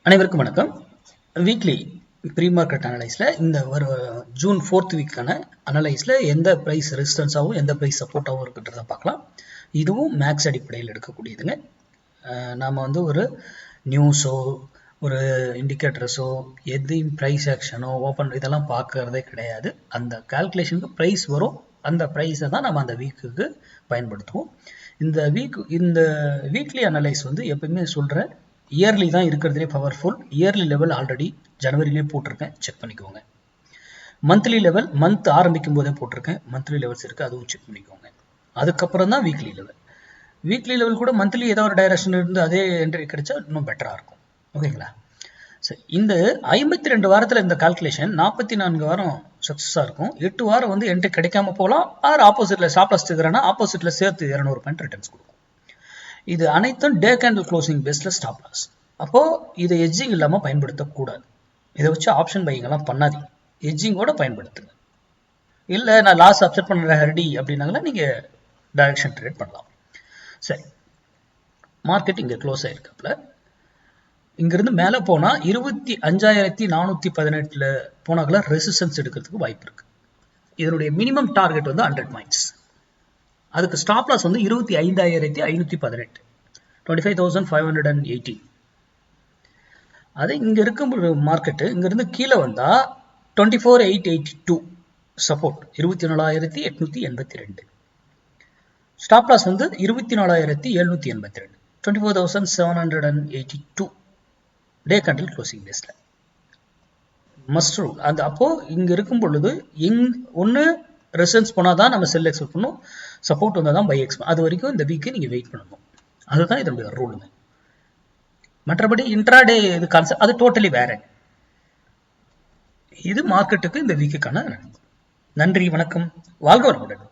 அனைவருக்கும் வணக்கம். Weekly pre market அனலைஸ்ல இந்த ஒரு ஜூன் 4th வீக்கான அனலைஸ்ல எந்த பிரைஸ் ரெசிஸ்டன்ஸாகவும் எந்த பிரைஸ் சப்போர்ட்டாகவும் இருக்குன்றத பார்க்கலாம். இதுவும் மேக்ஸ் அடிப்படையில் எடுக்கக்கூடியதுங்க. நாம் ஒரு நியூஸோ ஒரு இண்டிகேட்டர்ஸோ எதையும் ப்ரைஸ் ஆக்ஷனோ ஓப்பன் இதெல்லாம் பார்க்கறதே கிடையாது. அந்த கால்குலேஷனுக்கு ப்ரைஸ் வரும், அந்த ப்ரைஸை தான் நம்ம அந்த வீக்குக்கு பயன்படுத்துவோம். இந்த வீக்லி அனலைஸ் எப்பவுமே சொல்கிறேன், இயர்லி தான் இருக்கிறதுலே பவர்ஃபுல். இயர்லி லெவல் ஆல்ரெடி ஜனவரியிலே போட்டிருக்கேன், செக் பண்ணிக்கோங்க. மந்த்லி லெவல் மந்த் ஆரம்பிக்கும் போதே போட்டிருக்கேன், மந்த்லி லெவல்ஸ் இருக்குது, அதுவும் செக் பண்ணிக்கோங்க. அதுக்கப்புறம் தான் வீக்லி லெவல். வீக்லி லெவல் கூட மந்த்லி ஏதாவது ஒரு டைரக்ஷன் இருந்து அதே என்ட்ரி கிடைச்சா இன்னும் பெட்டராக இருக்கும். ஓகேங்களா? சரி, இந்த 52 வாரத்தில் இந்த கால்குலேஷன் 44 வாரம் சக்ஸஸாக இருக்கும். 8 வாரம் என்ட்ரி கிடைக்காம போகலாம், ஆறு ஆப்போசிட்டில் ஸ்டாப்லாஸ் இருக்கிறேன்னா ஆப்போசிட்டில் சேர்த்து 200 பாயிண்ட் ரிட்டர்ன்ஸ் கொடுக்கும். இது அனைத்தும் டே கேண்டில் க்ளோசிங் பேஸ்ல ஸ்டாப் லாஸ். அப்போ இதை எட்ஜிங் இல்லாமல் பயன்படுத்தக்கூடாது. இதை வச்சு ஆப்ஷன் பையிங்கெல்லாம் பண்ணாதீங்க, எட்ஜிங்கோட பயன்படுத்துங்க. இல்லை நான் லாஸ் அப்செட் பண்ணுற ரெடி அப்படின்னாங்களா நீங்கள் டைரக்ஷன் ட்ரேட் பண்ணலாம். சரி, மார்க்கெட் இங்கே க்ளோஸ் ஆயிருக்காப்புல. இங்கிருந்து மேலே போனால் 25,418 போனாக்கல ரெசிஸ்டன்ஸ் எடுக்கிறதுக்கு வாய்ப்பு இருக்கு. இதனுடைய மினிமம் டார்கெட் 100 பாயிண்ட்ஸ். அதுக்கு ஸ்டாப் லாஸ் 25,518, 25,518. அது இங்க இருக்கும் மார்க்கெட்டு இங்கிருந்து கீழே வந்தா 24,882 support, 24,882. Stop loss 24,782, 24,782 day candle closing பேஸ்ல மஸ்ட் ரூல். அந்த அப்போ இங்க இருக்கும் பொழுது ஒன்னு ரெசிஸ்டன்ஸ் போனால் தான் நம்ம செல் எக்ஸ்பெக்ட் பண்ணணும், சப்போர்ட் வந்தால் தான் பை எக்ஸ்பெக்ட். அது வரைக்கும் இந்த வீக்கை நீங்கள் வெயிட் பண்ணணும். அதுதான் இதனுடைய ரூலுங்க. மற்றபடி இன்ட்ராடே இது கான்செப்ட் அது டோட்டலி வேற. இது மார்க்கெட்டுக்கு இந்த வீக்குக்கான. நன்றி, வணக்கம், வாழ்க வளமுடன்.